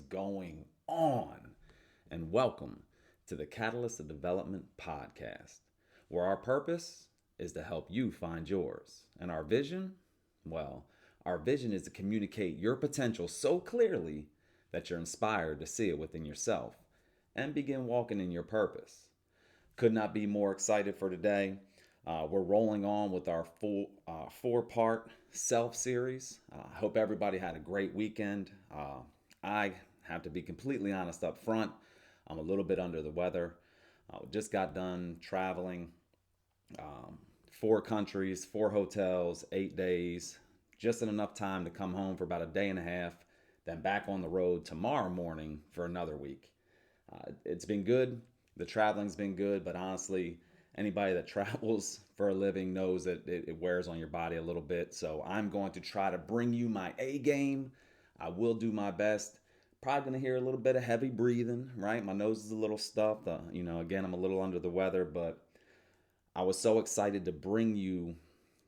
going on? And welcome to the Catalyst of Development podcast, where our purpose is to help you find yours. And our vision? Well, our vision is to communicate your potential so clearly that you're inspired to see it within yourself and begin walking in your purpose. Could not be more excited for today. We're rolling on with our full four-part self series. I hope everybody had a great weekend. I have to be completely honest up front. I'm a little bit under the weather. Just got done traveling, 4 countries, 4 hotels, 8 days, just in enough time to come home for about a day and a half, then back on the road tomorrow morning for another week. It's been good. The traveling's been good, but honestly, anybody that travels for a living knows that it wears on your body a little bit. So I'm going to try to bring you my A game. I will do my best. Probably going to hear a little bit of heavy breathing, right? My nose is a little stuffed. Again, I'm a little under the weather, but I was so excited to bring you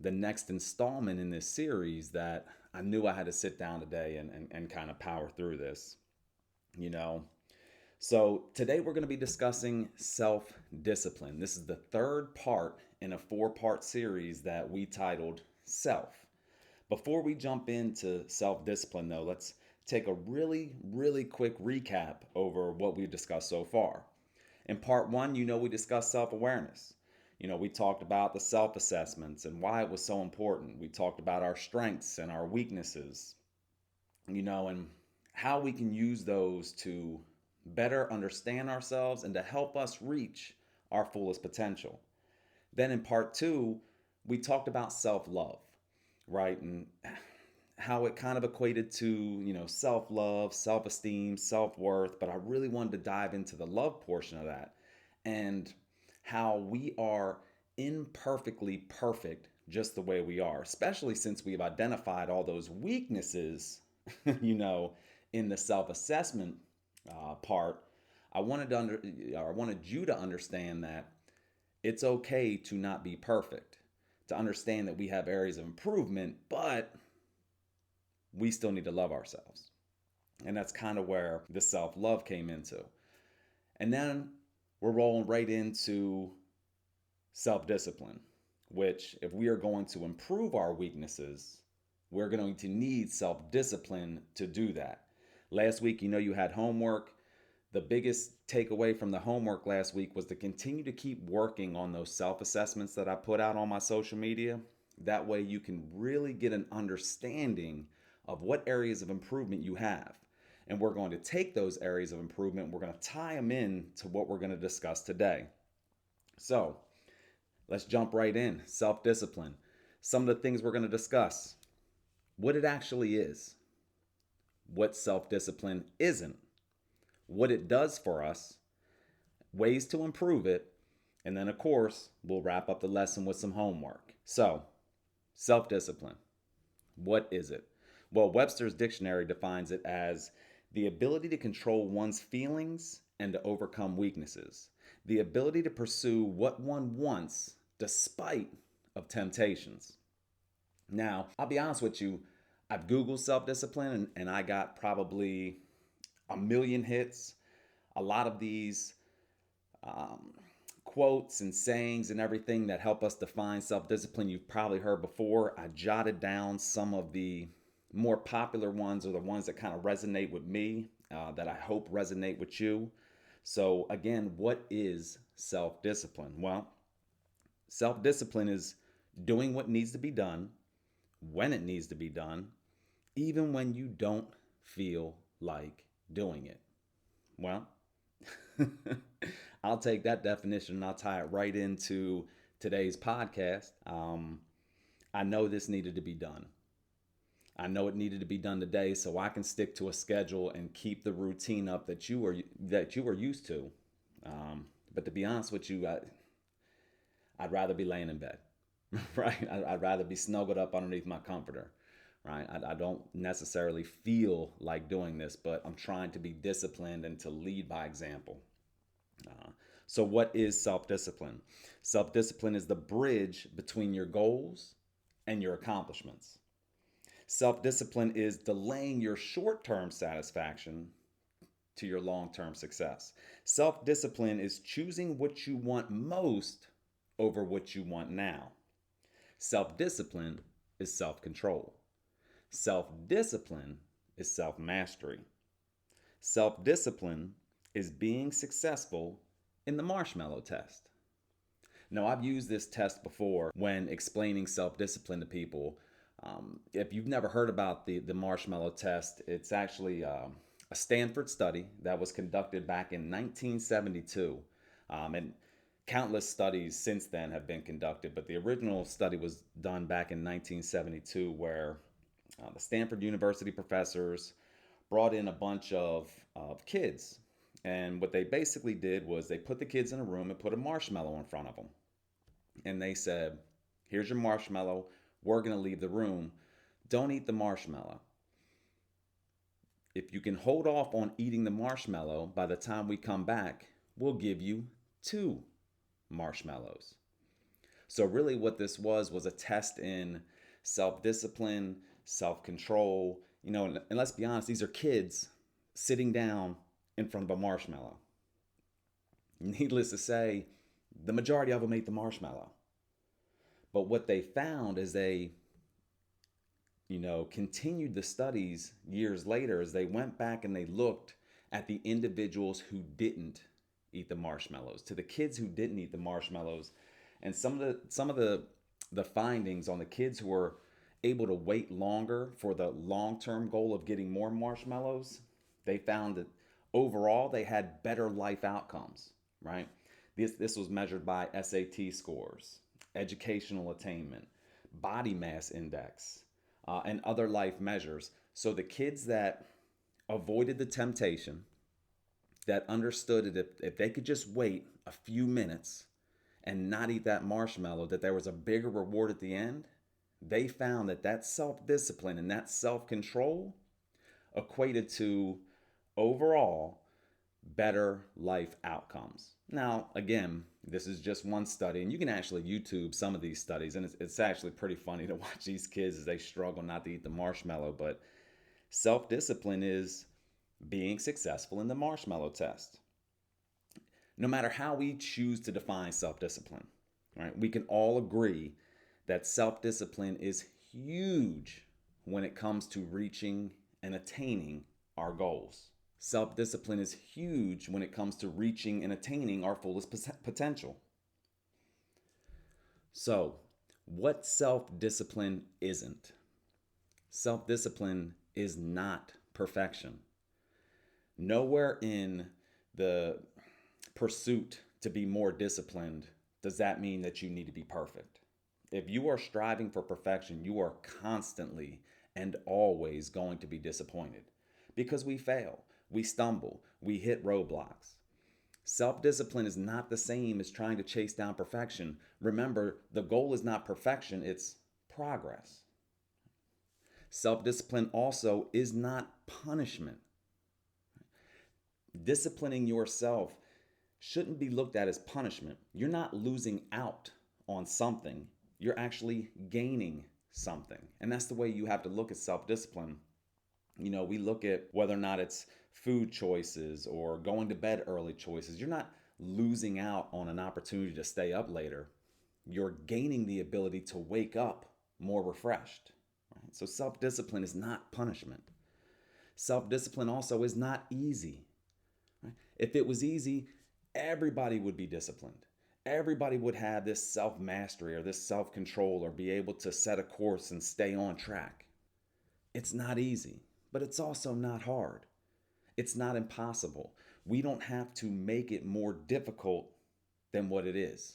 the next installment in this series that I knew I had to sit down today and kind of power through this, you know. So today we're going to be discussing self-discipline. This is the third part in a 4-part series that we titled Self. Before we jump into self-discipline though, let's take a really quick recap over what we've discussed so far. In part 1, we discussed self-awareness. We talked about the self-assessments and why it was so important. We talked about our strengths and our weaknesses, and how we can use those to better understand ourselves and to help us reach our fullest potential. Then in part 2, we talked about self-love, right? And how it kind of equated to, self-love, self-esteem, self-worth, but I really wanted to dive into the love portion of that and how we are imperfectly perfect just the way we are, especially since we've identified all those weaknesses, in the self-assessment part. I wanted you to understand that it's okay to not be perfect, to understand that we have areas of improvement, but we still need to love ourselves. And that's kind of where the self-love came into. And then we're rolling right into self-discipline, which if we are going to improve our weaknesses, we're going to need self-discipline to do that. Last week, you had homework. The biggest takeaway from the homework last week was to continue to keep working on those self-assessments that I put out on my social media. That way you can really get an understanding of what areas of improvement you have. And we're going to take those areas of improvement, we're going to tie them in to what we're going to discuss today. So let's jump right in. Self-discipline. Some of the things we're going to discuss. What it actually is. What self-discipline isn't. What it does for us. Ways to improve it. And then, of course, we'll wrap up the lesson with some homework. So, self-discipline. What is it? Well, Webster's dictionary defines it as the ability to control one's feelings and to overcome weaknesses. The ability to pursue what one wants despite of temptations. Now, I'll be honest with you, I've Googled self-discipline and I got probably a million hits. A lot of these quotes and sayings and everything that help us define self-discipline you've probably heard before. I jotted down some of the more popular ones, or the ones that kind of resonate with me, that I hope resonate with you. So again, what is self-discipline? Well, self-discipline is doing what needs to be done, when it needs to be done, even when you don't feel like doing it. Well, I'll take that definition and I'll tie it right into today's podcast. I know this needed to be done. I know it needed to be done today, so I can stick to a schedule and keep the routine up that you were used to. But to be honest with you, I'd rather be laying in bed, right? I'd rather be snuggled up underneath my comforter, right? I don't necessarily feel like doing this, but I'm trying to be disciplined and to lead by example. So what is self-discipline? Self-discipline is the bridge between your goals and your accomplishments. Self-discipline is delaying your short-term satisfaction to your long-term success. Self-discipline is choosing what you want most over what you want now. Self-discipline is self-control. Self-discipline is self-mastery. Self-discipline is being successful in the marshmallow test. Now, I've used this test before when explaining self-discipline to people. If you've never heard about the marshmallow test, it's actually a Stanford study that was conducted back in 1972. And countless studies since then have been conducted, but the original study was done back in 1972 where the Stanford University professors brought in a bunch of kids. And what they basically did was they put the kids in a room and put a marshmallow in front of them. And they said, here's your marshmallow. We're going to leave the room. Don't eat the marshmallow. If you can hold off on eating the marshmallow, by the time we come back, we'll give you 2 marshmallows. So really what this was a test in self-discipline, self-control. And let's be honest, these are kids sitting down in front of a marshmallow. Needless to say, the majority of them ate the marshmallow. But what they found is they, continued the studies years later as they went back and they looked at the individuals who didn't eat the marshmallows, to the kids who didn't eat the marshmallows. And some of the findings on the kids who were able to wait longer for the long-term goal of getting more marshmallows, they found that overall they had better life outcomes, right? This was measured by SAT scores, educational attainment, body mass index, and other life measures. So the kids that avoided the temptation, that understood that if they could just wait a few minutes and not eat that marshmallow, that there was a bigger reward at the end, they found that self-discipline and that self-control equated to overall better life outcomes. Now, again, this is just one study, and you can actually YouTube some of these studies, and it's actually pretty funny to watch these kids as they struggle not to eat the marshmallow. But self-discipline is being successful in the marshmallow test. No matter how we choose to define self-discipline, right? We can all agree that self-discipline is huge when it comes to reaching and attaining our goals. Self-discipline is huge when it comes to reaching and attaining our fullest potential. So, what self-discipline isn't? Self-discipline is not perfection. Nowhere in the pursuit to be more disciplined does that mean that you need to be perfect. If you are striving for perfection, you are constantly and always going to be disappointed because we fail. We stumble, we hit roadblocks. Self-discipline is not the same as trying to chase down perfection. Remember, the goal is not perfection, it's progress. Self-discipline also is not punishment. Disciplining yourself shouldn't be looked at as punishment. You're not losing out on something, you're actually gaining something. And that's the way you have to look at self-discipline. We look at whether or not it's food choices or going to bed early choices. You're not losing out on an opportunity to stay up later. You're gaining the ability to wake up more refreshed. Right? So self-discipline is not punishment. Self-discipline also is not easy. Right? If it was easy, everybody would be disciplined. Everybody would have this self-mastery or this self-control or be able to set a course and stay on track. It's not easy, but it's also not hard. It's not impossible. We don't have to make it more difficult than what it is.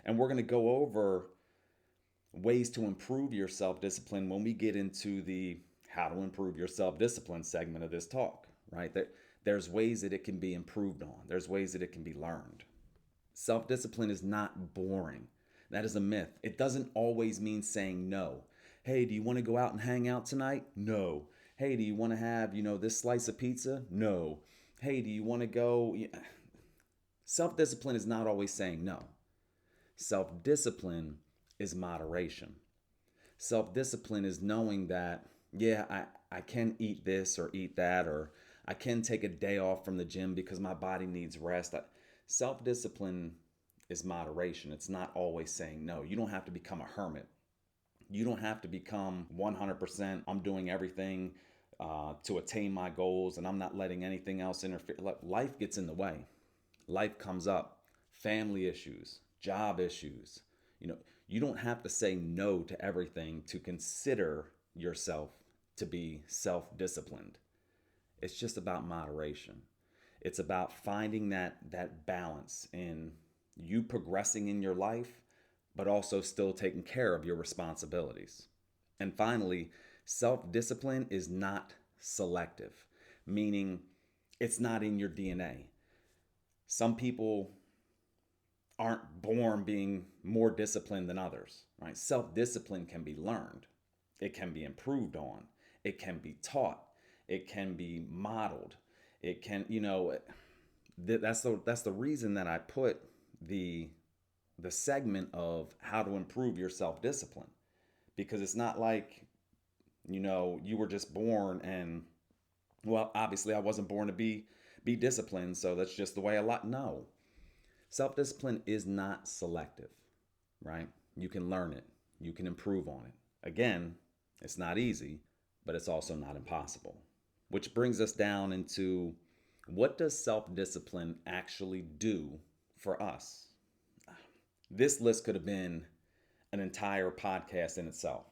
And we're going to go over ways to improve your self-discipline when we get into the how to improve your self-discipline segment of this talk, right? There's ways that it can be improved on. There's ways that it can be learned. Self-discipline is not boring. That is a myth. It doesn't always mean saying no. Hey, do you want to go out and hang out tonight? No. Hey, do you want to have, this slice of pizza? No. Hey, do you want to go? Self-discipline is not always saying no. Self-discipline is moderation. Self-discipline is knowing that, I can eat this or eat that, or I can take a day off from the gym because my body needs rest. Self discipline is moderation. It's not always saying no. You don't have to become a hermit. You don't have to become 100%. I'm doing everything to attain my goals and I'm not letting anything else interfere. Life gets in the way. Life comes up. Family issues, job issues. You know, you don't have to say no to everything to consider yourself to be self-disciplined. It's just about moderation. It's about finding that balance in you progressing in your life, but also still taking care of your responsibilities. And finally, self-discipline is not selective, meaning it's not in your DNA. Some people aren't born being more disciplined than others, right? Self-discipline can be learned. It can be improved on. It can be taught. It can be modeled. It can, that's the reason that I put the segment of how to improve your self-discipline, because it's not like, you were just born and, well, obviously I wasn't born to be disciplined, so that's just the way I like. No. Self-discipline is not selective, right? You can learn it. You can improve on it. Again, it's not easy, but it's also not impossible. Which brings us down into, what does self-discipline actually do for us? This list could have been an entire podcast in itself.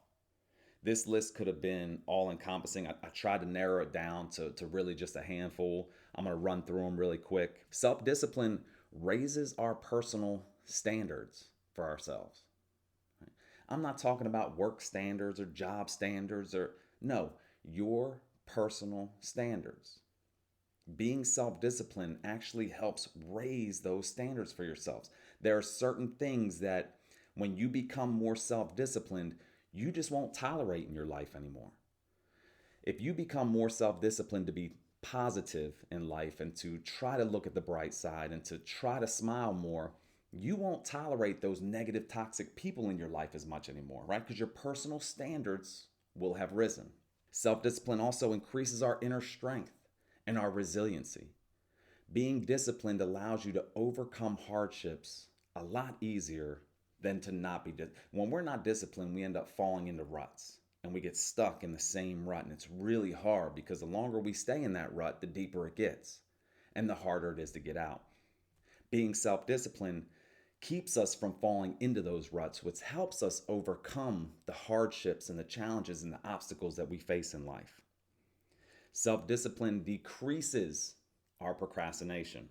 This list could have been all encompassing. I tried to narrow it down to really just a handful. I'm going to run through them really quick. Self-discipline raises our personal standards for ourselves. I'm not talking about work standards or job standards no, your personal standards. Being self-disciplined actually helps raise those standards for yourselves. There are certain things that when you become more self-disciplined, you just won't tolerate in your life anymore. If you become more self-disciplined to be positive in life and to try to look at the bright side and to try to smile more, you won't tolerate those negative, toxic people in your life as much anymore, right? Because your personal standards will have risen. Self-discipline also increases our inner strength and our resiliency. Being disciplined allows you to overcome hardships a lot easier than to not be. When we're not disciplined, we end up falling into ruts and we get stuck in the same rut. And it's really hard because the longer we stay in that rut, the deeper it gets and the harder it is to get out. Being self-disciplined keeps us from falling into those ruts, which helps us overcome the hardships and the challenges and the obstacles that we face in life. Self-discipline decreases our procrastination.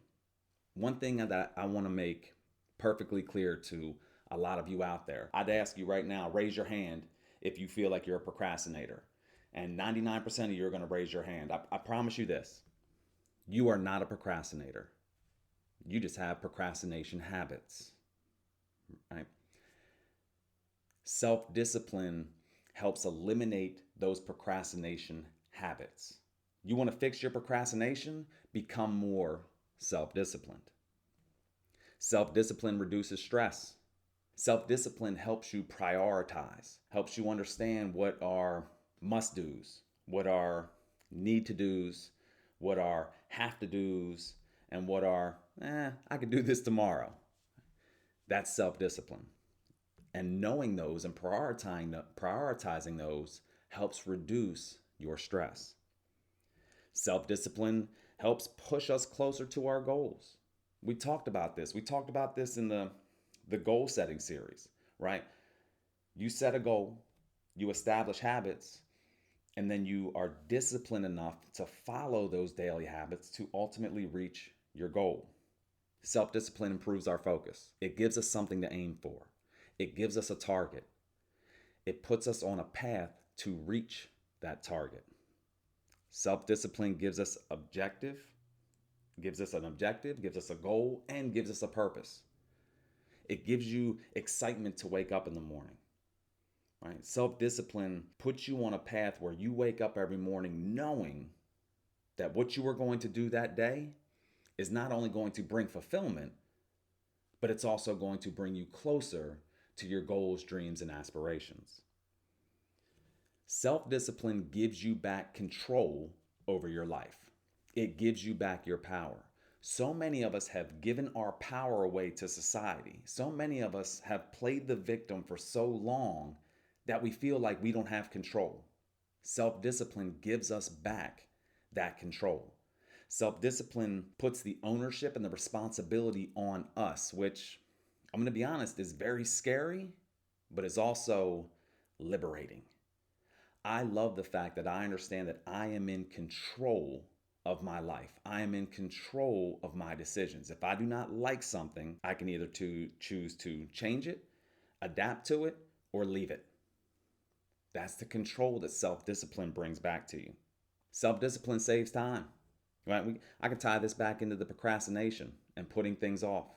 One thing that I want to make perfectly clear to a lot of you out there, I'd ask you right now, raise your hand if you feel like you're a procrastinator. And 99% of you are going to raise your hand. I promise you this. You are not a procrastinator. You just have procrastination habits, right? Self-discipline helps eliminate those procrastination habits. You want to fix your procrastination? Become more self-disciplined. Self-discipline reduces stress. Self-discipline helps you prioritize, helps you understand what are must-dos, what are need-to-dos, what are have-to-dos, and what are, I could do this tomorrow. That's self-discipline. And knowing those and prioritizing those helps reduce your stress. Self-discipline helps push us closer to our goals. We talked about this. We talked about this in the goal setting series, right? You set a goal, you establish habits, and then you are disciplined enough to follow those daily habits to ultimately reach your goal. Self-discipline improves our focus. It gives us something to aim for. It gives us a target. It puts us on a path to reach that target. Self-discipline gives us an objective, gives us a goal, and gives us a purpose. It gives you excitement to wake up in the morning, right? Self-discipline puts you on a path where you wake up every morning knowing that what you are going to do that day is not only going to bring fulfillment, but it's also going to bring you closer to your goals, dreams, and aspirations. Self-discipline gives you back control over your life. It gives you back your power. So many of us have given our power away to society. So many of us have played the victim for so long that we feel like we don't have control. Self discipline gives us back that control. Self discipline puts the ownership and the responsibility on us, which I'm going to be honest is very scary, but is also liberating. I love the fact that I understand that I am in control of my life. I am in control of my decisions. If I do not like something, I can either choose to change it, adapt to it, or leave it. That's the control that self-discipline brings back to you. Self-discipline saves time. Right? I can tie this back into the procrastination and putting things off.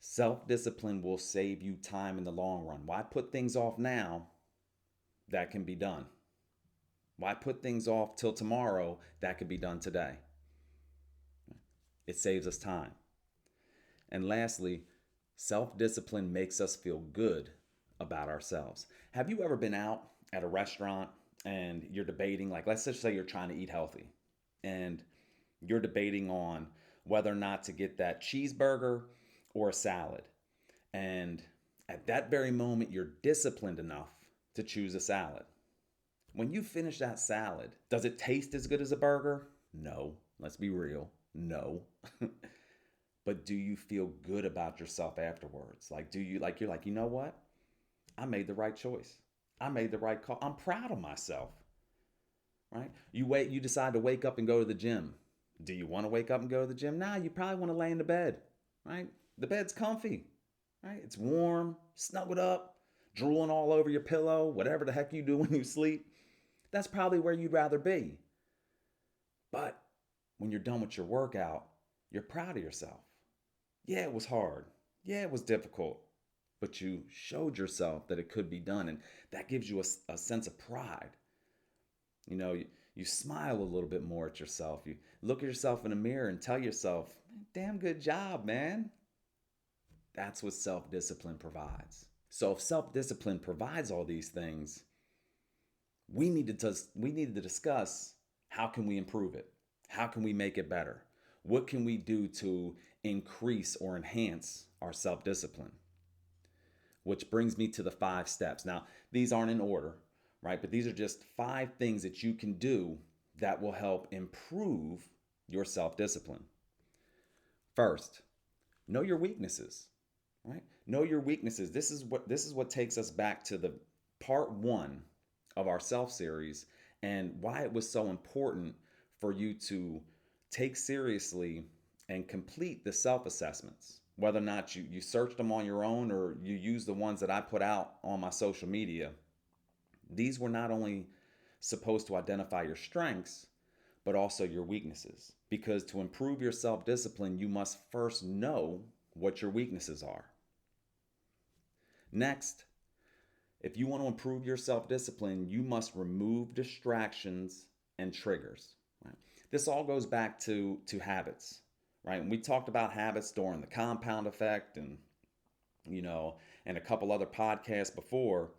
Self-discipline will save you time in the long run. Why put things off now that can be done? Why put things off till tomorrow that could be done today? It saves us time. And lastly, self-discipline makes us feel good about ourselves. Have you ever been out at a restaurant and you're debating, like let's just say you're trying to eat healthy and you're debating on whether or not to get that cheeseburger or a salad. And at that very moment, you're disciplined enough to choose a salad. When you finish that salad, does it taste as good as a burger? No. Let's be real. No. But do you feel good about yourself afterwards? Like, you're like, you know what? I made the right choice. I made the right call. I'm proud of myself. Right? You decide to wake up and go to the gym. Do you want to wake up and go to the gym? Nah, you probably want to lay in the bed. Right? The bed's comfy. Right? It's warm, snuggled up, drooling all over your pillow, whatever the heck you do when you sleep. That's probably where you'd rather be. But when you're done with your workout, you're proud of yourself. Yeah, it was hard. Yeah, it was difficult. But you showed yourself that it could be done. And that gives you a sense of pride. You smile a little bit more at yourself. You look at yourself in the mirror and tell yourself, damn good job, man. That's what self-discipline provides. So if self-discipline provides all these things, we need to discuss how can we improve it? How can we make it better? What can we do to increase or enhance our self-discipline? Which brings me to the 5 steps. Now, these aren't in order, right? But these are just 5 things that you can do that will help improve your self-discipline. First, know your weaknesses, right? Know your weaknesses. This is what takes us back to the part 1 of our self series and why it was so important for you to take seriously and complete the self-assessments. Whether or not you searched them on your own or you use the ones that I put out on my social media, these were not only supposed to identify your strengths, but also your weaknesses. Because to improve your self-discipline, you must first know what your weaknesses are. Next, if you want to improve your self-discipline, you must remove distractions and triggers. Right? This all goes back to habits, right? And we talked about habits during the compound effect and a couple other podcasts before.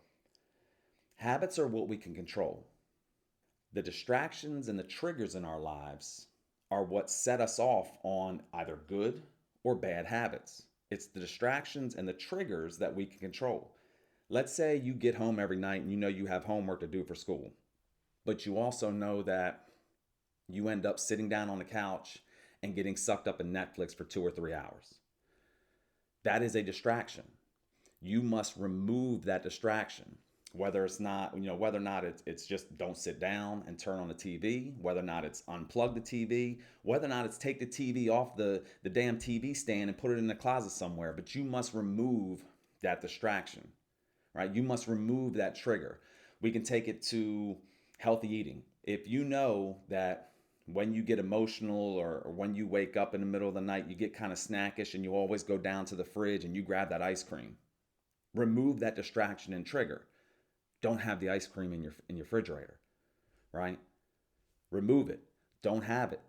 Habits are what we can control. The distractions and the triggers in our lives are what set us off on either good or bad habits. It's the distractions and the triggers that we can control. Let's say you get home every night and you know you have homework to do for school, but you also know that you end up sitting down on the couch and getting sucked up in Netflix for 2 or 3 hours. That is a distraction. You must remove that distraction. Whether it's not, whether or not it's just don't sit down and turn on the TV, whether or not it's unplug the TV, whether or not it's take the TV off the damn TV stand and put it in the closet somewhere, but you must remove that distraction, right? You must remove that trigger. We can take it to healthy eating. If you know that when you get emotional or when you wake up in the middle of the night, you get kind of snackish and you always go down to the fridge and you grab that ice cream, remove that distraction and trigger. Don't have the ice cream in your refrigerator, right? Remove it. Don't have it.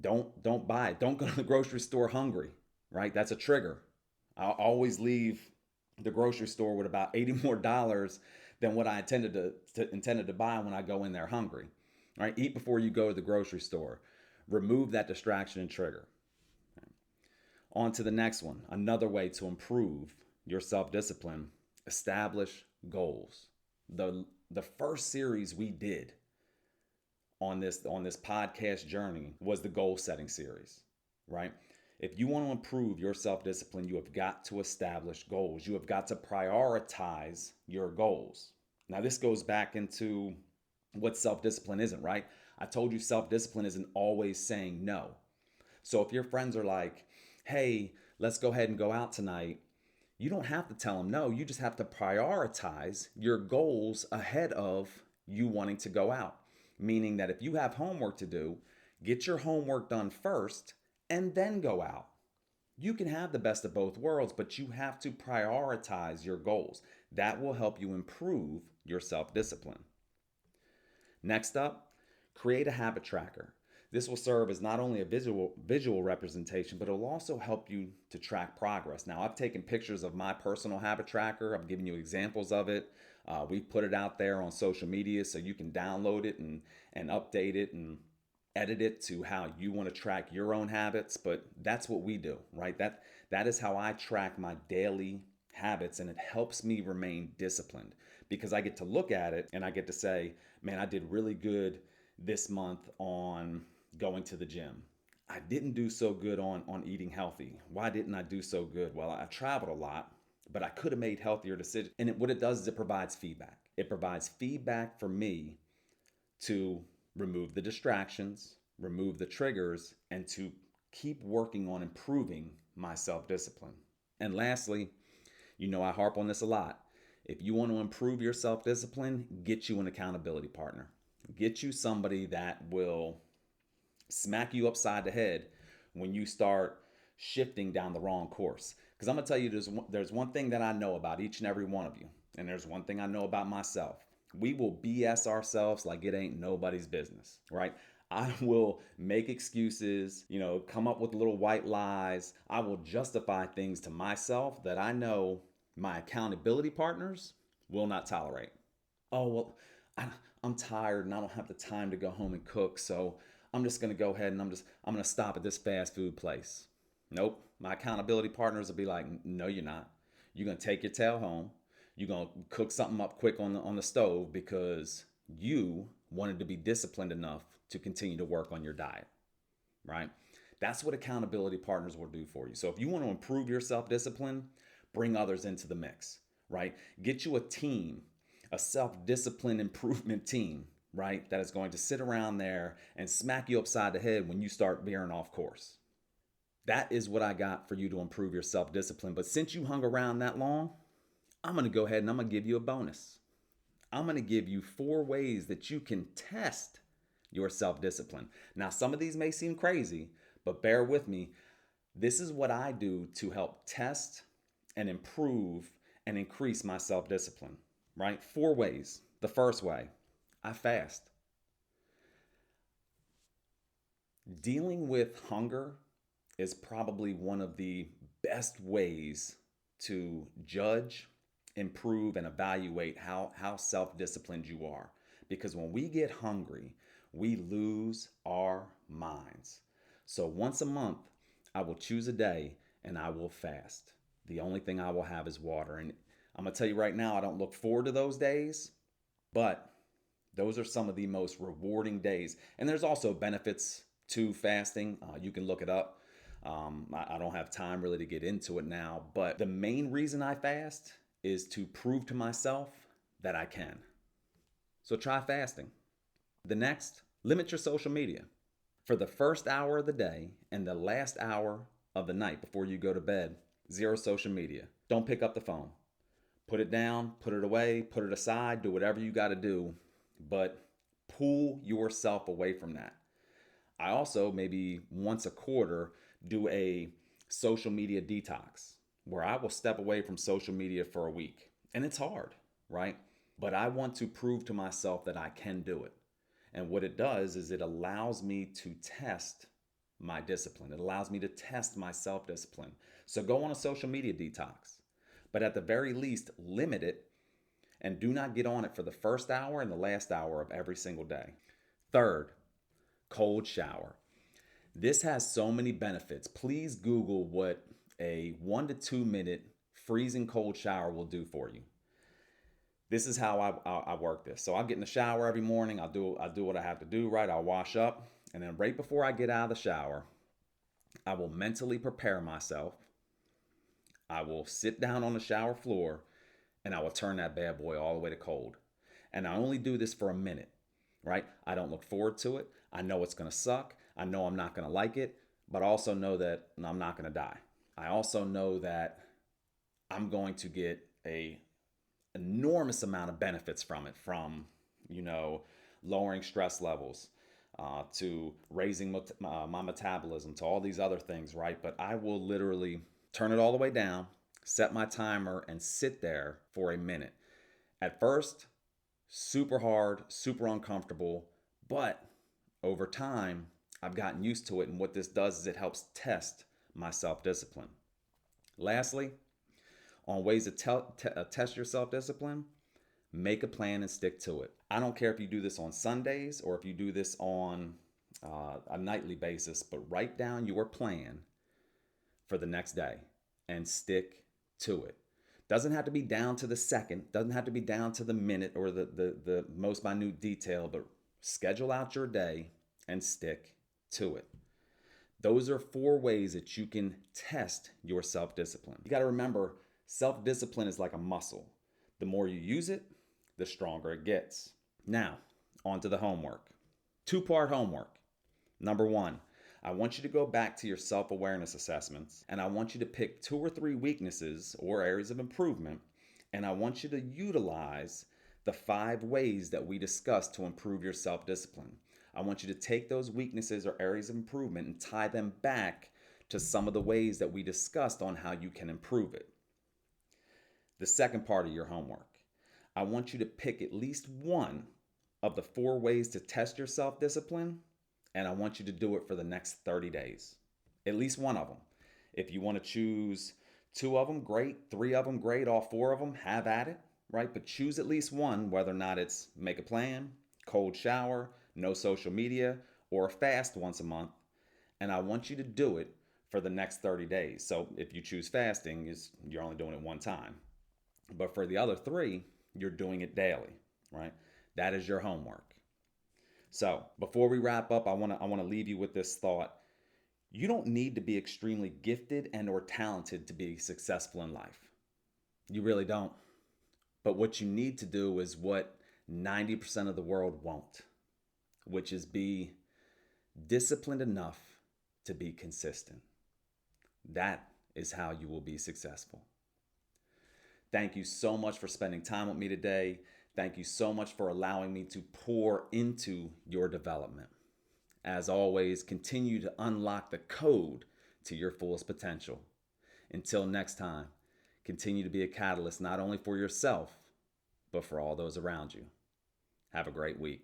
Don't buy it. Don't go to the grocery store hungry, right? That's a trigger. I'll always leave the grocery store with about $80 more than what I intended to buy when I go in there hungry. Right? Eat before you go to the grocery store. Remove that distraction and trigger. On to the next one. Another way to improve your self-discipline, establish goals. The first series we did on this podcast journey was the goal setting series, right? If you want to improve your self-discipline, you have got to establish goals. You have got to prioritize your goals. Now, this goes back into what self-discipline isn't, right? I told you self-discipline isn't always saying no. So if your friends are like, hey, let's go ahead and go out tonight, you don't have to tell them no. You just have to prioritize your goals ahead of you wanting to go out. Meaning that if you have homework to do, get your homework done first and then go out. You can have the best of both worlds, but you have to prioritize your goals. That will help you improve your self-discipline. Next up, create a habit tracker. This will serve as not only a visual representation, but it'll also help you to track progress. Now, I've taken pictures of my personal habit tracker. I'm giving you examples of it. We've put it out there on social media so you can download it and update it and edit it to how you want to track your own habits. But that's what we do, right? That is how I track my daily habits, and it helps me remain disciplined because I get to look at it and I get to say, man, I did really good this month on going to the gym. I didn't do so good on eating healthy. Why didn't I do so good? Well, I traveled a lot, but I could have made healthier decisions. And what it does is it provides feedback. It provides feedback for me to remove the distractions, remove the triggers, and to keep working on improving my self-discipline. And lastly, I harp on this a lot. If you want to improve your self-discipline, get you an accountability partner. Get you somebody that will smack you upside the head when you start shifting down the wrong course. Because I'm going to tell you, there's one thing that I know about each and every one of you. And there's one thing I know about myself. We will BS ourselves like it ain't nobody's business, right? I will make excuses, come up with little white lies. I will justify things to myself that I know my accountability partners will not tolerate. Oh, well, I'm tired and I don't have the time to go home and cook, so I'm just going to go ahead and I'm going to stop at this fast food place. Nope. My accountability partners will be like, no, you're not. You're going to take your tail home. You're going to cook something up quick on the stove because you wanted to be disciplined enough to continue to work on your diet, right? That's what accountability partners will do for you. So if you want to improve your self-discipline, bring others into the mix, right? Get you a team, a self-discipline improvement team, right? That is going to sit around there and smack you upside the head when you start veering off course. That is what I got for you to improve your self-discipline. But since you hung around that long, I'm going to go ahead and I'm going to give you a bonus. I'm going to give you 4 ways that you can test your self-discipline. Now, some of these may seem crazy, but bear with me. This is what I do to help test and improve and increase my self-discipline, right? 4 ways. The first way, I fast. Dealing with hunger is probably one of the best ways to judge, improve, and evaluate how self-disciplined you are. Because when we get hungry, we lose our minds. So once a month, I will choose a day and I will fast. The only thing I will have is water. And I'm going to tell you right now, I don't look forward to those days, but those are some of the most rewarding days. And there's also benefits to fasting. You can look it up. I don't have time really to get into it now, but the main reason I fast is to prove to myself that I can. So try fasting. The next, limit your social media. For the first hour of the day and the last hour of the night before you go to bed, 0 social media. Don't pick up the phone. Put it down, put it away, put it aside, do whatever you got to do, but pull yourself away from that. I also, maybe once a quarter, do a social media detox where I will step away from social media for a week. And it's hard, right? But I want to prove to myself that I can do it. And what it does is it allows me to test my discipline. It allows me to test my self-discipline. So go on a social media detox, but at the very least, limit it and do not get on it for the first hour and the last hour of every single day. Third, cold shower. This has so many benefits. Please Google what a 1 to 2 minute freezing cold shower will do for you. This is how I work this. So I'll get in the shower every morning. I'll do what I have to do, right? I'll wash up. And then right before I get out of the shower, I will mentally prepare myself. I will sit down on the shower floor and I will turn that bad boy all the way to cold. And I only do this for a minute, right? I don't look forward to it. I know it's going to suck. I know I'm not going to like it, but I also know that I'm not going to die. I also know that I'm going to get a enormous amount of benefits from it, from, lowering stress levels, to raising my metabolism, to all these other things, right? But I will literally turn it all the way down, set my timer, and sit there for a minute. At first, super hard, super uncomfortable, but over time, I've gotten used to it. And what this does is it helps test my self-discipline. Lastly, on ways to test your self-discipline, make a plan and stick to it. I don't care if you do this on Sundays or if you do this on a nightly basis, but write down your plan for the next day and stick to it. Doesn't have to be down to the second, doesn't have to be down to the minute or the most minute detail, but schedule out your day and stick to it. Those are 4 ways that you can test your self-discipline. You got to remember, self-discipline is like a muscle. The more you use it, the stronger it gets. Now, on to the homework. 2-part homework. Number 1, I want you to go back to your self-awareness assessments, and I want you to pick 2 or 3 weaknesses or areas of improvement, and I want you to utilize the 5 ways that we discussed to improve your self-discipline. I want you to take those weaknesses or areas of improvement and tie them back to some of the ways that we discussed on how you can improve it. The second part of your homework, I want you to pick at least one of the 4 ways to test your self-discipline, and I want you to do it for the next 30 days. At least one of them. If you want to choose 2 of them, great. 3 of them, great. All 4 of them, have at it, right? But choose at least one, whether or not it's make a plan, cold shower, no social media, or a fast once a month. And I want you to do it for the next 30 days. So if you choose fasting, you're only doing it one time. But for the other 3, you're doing it daily, right? That is your homework. So before we wrap up, I want to leave you with this thought. You don't need to be extremely gifted and or talented to be successful in life. You really don't. But what you need to do is what 90% of the world won't, which is be disciplined enough to be consistent. That is how you will be successful. Thank you so much for spending time with me today. Thank you so much for allowing me to pour into your development. As always, continue to unlock the code to your fullest potential. Until next time, continue to be a catalyst not only for yourself, but for all those around you. Have a great week.